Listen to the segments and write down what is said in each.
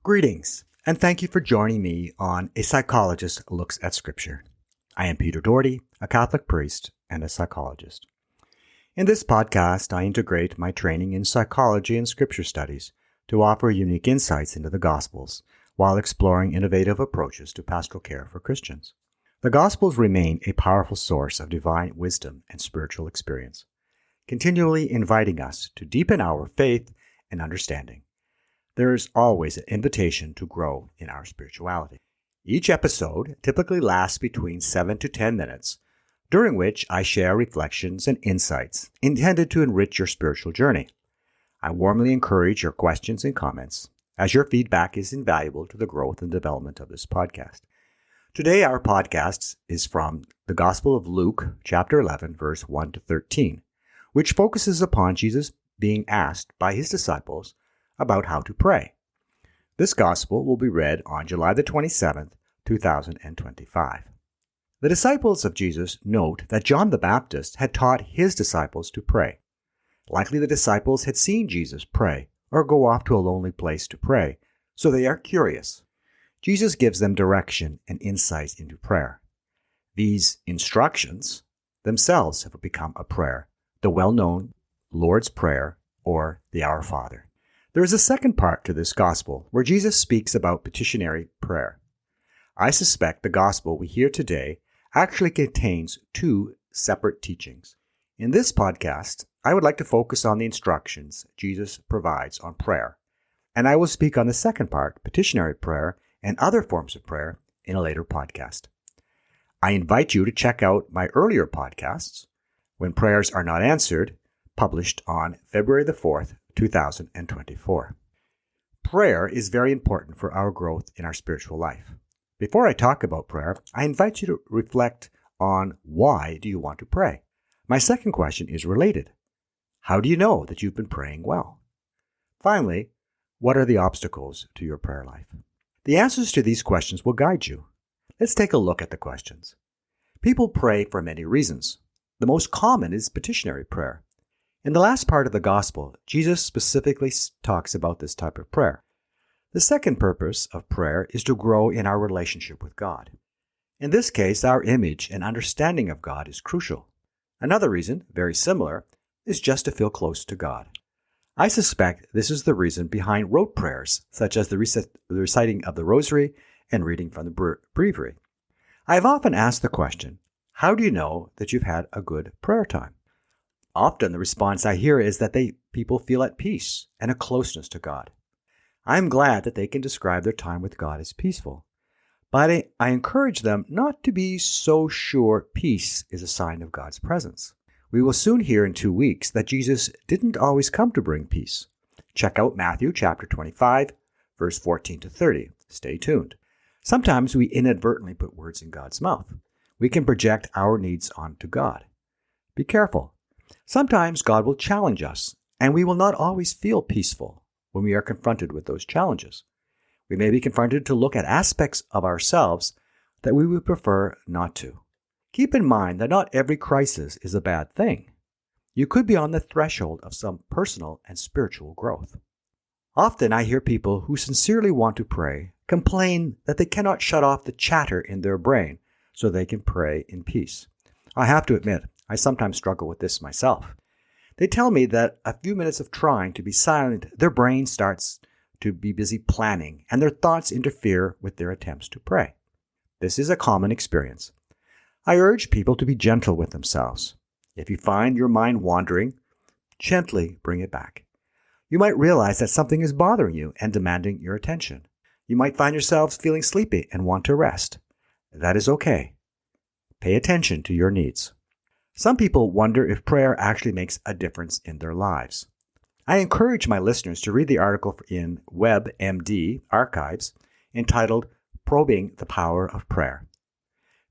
Greetings, and thank you for joining me on A Psychologist Looks at Scripture. I am Peter Doherty, a Catholic priest and a psychologist. In this podcast, I integrate my training in psychology and scripture studies to offer unique insights into the Gospels while exploring innovative approaches to pastoral care for Christians. The Gospels remain a powerful source of divine wisdom and spiritual experience, continually inviting us to deepen our faith and understanding. There is always an invitation to grow in our spirituality. Each episode typically lasts between 7 to 10 minutes, during which I share reflections and insights intended to enrich your spiritual journey. I warmly encourage your questions and comments, as your feedback is invaluable to the growth and development of this podcast. Today, our podcast is from the Gospel of Luke, chapter 11, verse 1 to 13, which focuses upon Jesus being asked by his disciples about how to pray. This gospel will be read on July the 27th, 2025. The disciples of Jesus note that John the Baptist had taught his disciples to pray. Likely the disciples had seen Jesus pray or go off to a lonely place to pray, so they are curious. Jesus gives them direction and insights into prayer. These instructions themselves have become a prayer, the well-known Lord's Prayer or the Our Father. There is a second part to this gospel where Jesus speaks about petitionary prayer. I suspect the gospel we hear today actually contains two separate teachings. In this podcast, I would like to focus on the instructions Jesus provides on prayer, and I will speak on the second part, petitionary prayer and other forms of prayer, in a later podcast. I invite you to check out my earlier podcasts, When Prayers Are Not Answered, published on February the 4th, 2024. Prayer is very important for our growth in our spiritual life. Before I talk about prayer, I invite you to reflect on why do you want to pray? My second question is related. How do you know that you've been praying well? Finally, what are the obstacles to your prayer life? The answers to these questions will guide you. Let's take a look at the questions. People pray for many reasons. The most common is petitionary prayer. In the last part of the gospel, Jesus specifically talks about this type of prayer. The second purpose of prayer is to grow in our relationship with God. In this case, our image and understanding of God is crucial. Another reason, very similar, is just to feel close to God. I suspect this is the reason behind rote prayers, such as the reciting of the rosary and reading from the breviary. I have often asked the question, how do you know that you've had a good prayer time? Often the response I hear is that people feel at peace and a closeness to God. I am glad that they can describe their time with God as peaceful, but I encourage them not to be so sure peace is a sign of God's presence. We will soon hear in 2 weeks that Jesus didn't always come to bring peace. Check out Matthew chapter 25, verse 14 to 30. Stay tuned. Sometimes we inadvertently put words in God's mouth. We can project our needs onto God. Be careful. Sometimes God will challenge us, and we will not always feel peaceful when we are confronted with those challenges. We may be confronted to look at aspects of ourselves that we would prefer not to. Keep in mind that not every crisis is a bad thing. You could be on the threshold of some personal and spiritual growth. Often I hear people who sincerely want to pray complain that they cannot shut off the chatter in their brain so they can pray in peace. I have to admit, I sometimes struggle with this myself. They tell me that a few minutes of trying to be silent, their brain starts to be busy planning, and their thoughts interfere with their attempts to pray. This is a common experience. I urge people to be gentle with themselves. If you find your mind wandering, gently bring it back. You might realize that something is bothering you and demanding your attention. You might find yourselves feeling sleepy and want to rest. That is okay. Pay attention to your needs. Some people wonder if prayer actually makes a difference in their lives. I encourage my listeners to read the article in WebMD Archives entitled Probing the Power of Prayer.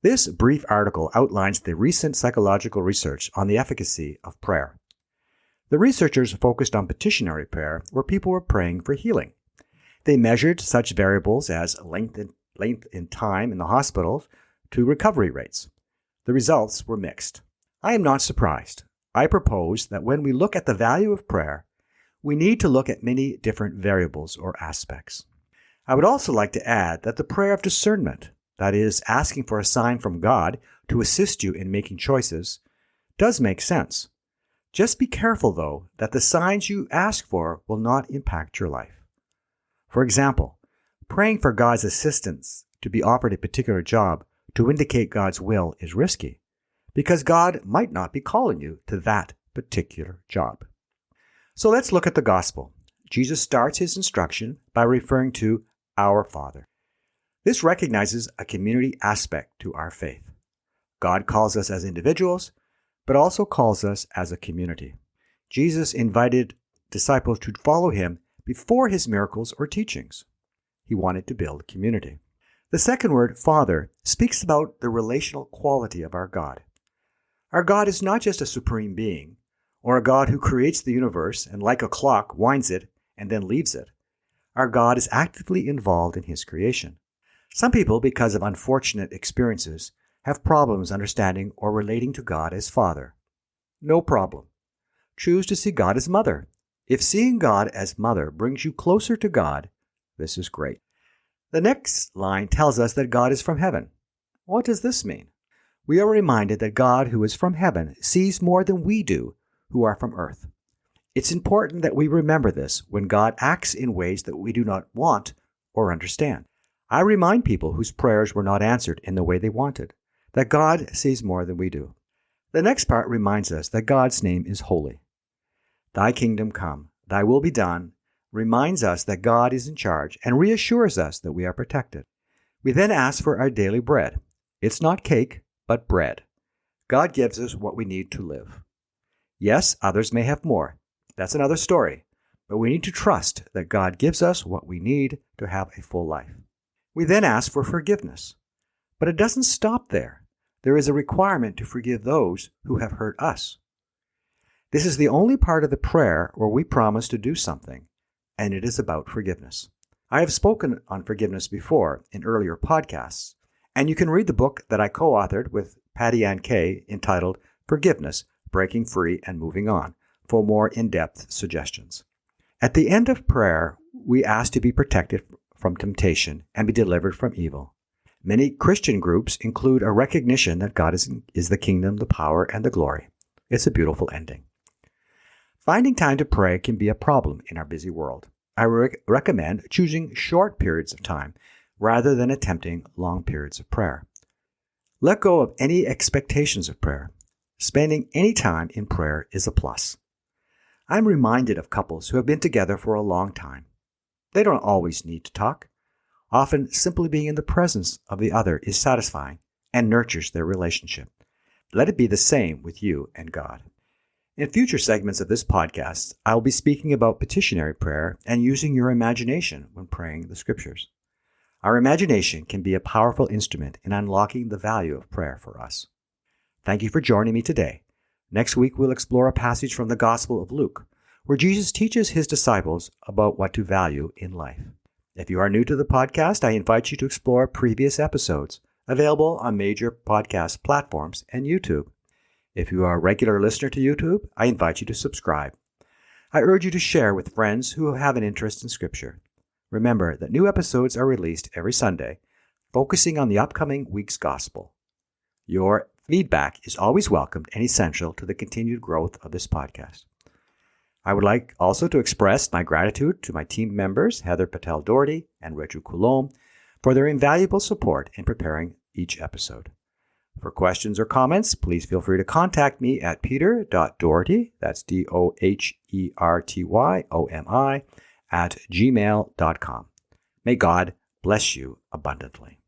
This brief article outlines the recent psychological research on the efficacy of prayer. The researchers focused on petitionary prayer where people were praying for healing. They measured such variables as length in time in the hospital to recovery rates. The results were mixed. I am not surprised. I propose that when we look at the value of prayer, we need to look at many different variables or aspects. I would also like to add that the prayer of discernment, that is, asking for a sign from God to assist you in making choices, does make sense. Just be careful, though, that the signs you ask for will not impact your life. For example, praying for God's assistance to be offered a particular job to indicate God's will is risky, because God might not be calling you to that particular job. So let's look at the gospel. Jesus starts his instruction by referring to our Father. This recognizes a community aspect to our faith. God calls us as individuals, but also calls us as a community. Jesus invited disciples to follow him before his miracles or teachings. He wanted to build community. The second word, Father, speaks about the relational quality of our God. Our God is not just a supreme being, or a God who creates the universe and like a clock winds it and then leaves it. Our God is actively involved in his creation. Some people, because of unfortunate experiences, have problems understanding or relating to God as Father. No problem. Choose to see God as Mother. If seeing God as Mother brings you closer to God, this is great. The next line tells us that God is from heaven. What does this mean? We are reminded that God, who is from heaven, sees more than we do, who are from earth. It's important that we remember this when God acts in ways that we do not want or understand. I remind people whose prayers were not answered in the way they wanted that God sees more than we do. The next part reminds us that God's name is holy. Thy kingdom come, thy will be done, reminds us that God is in charge and reassures us that we are protected. We then ask for our daily bread. It's not cake, but bread. God gives us what we need to live. Yes, others may have more. That's another story. But we need to trust that God gives us what we need to have a full life. We then ask for forgiveness. But it doesn't stop there. There is a requirement to forgive those who have hurt us. This is the only part of the prayer where we promise to do something, and it is about forgiveness. I have spoken on forgiveness before in earlier podcasts, and you can read the book that I co-authored with Patty Ann Kay entitled Forgiveness, Breaking Free and Moving On for more in-depth suggestions. At the end of prayer, we ask to be protected from temptation and be delivered from evil. Many Christian groups include a recognition that God is the kingdom, the power, and the glory. It's a beautiful ending. Finding time to pray can be a problem in our busy world. I recommend choosing short periods of time rather than attempting long periods of prayer. Let go of any expectations of prayer. Spending any time in prayer is a plus. I'm reminded of couples who have been together for a long time. They don't always need to talk. Often, simply being in the presence of the other is satisfying and nurtures their relationship. Let it be the same with you and God. In future segments of this podcast, I will be speaking about petitionary prayer and using your imagination when praying the scriptures. Our imagination can be a powerful instrument in unlocking the value of prayer for us. Thank you for joining me today. Next week, we'll explore a passage from the Gospel of Luke, where Jesus teaches his disciples about what to value in life. If you are new to the podcast, I invite you to explore previous episodes available on major podcast platforms and YouTube. If you are a regular listener to YouTube, I invite you to subscribe. I urge you to share with friends who have an interest in Scripture. Remember that new episodes are released every Sunday, focusing on the upcoming week's Gospel. Your feedback is always welcomed and essential to the continued growth of this podcast. I would like also to express my gratitude to my team members, Heather Patel-Doherty and Rachel Coulombe, for their invaluable support in preparing each episode. For questions or comments, please feel free to contact me at peter.doherty, that's DOHERTYOMI, @gmail.com. May God bless you abundantly.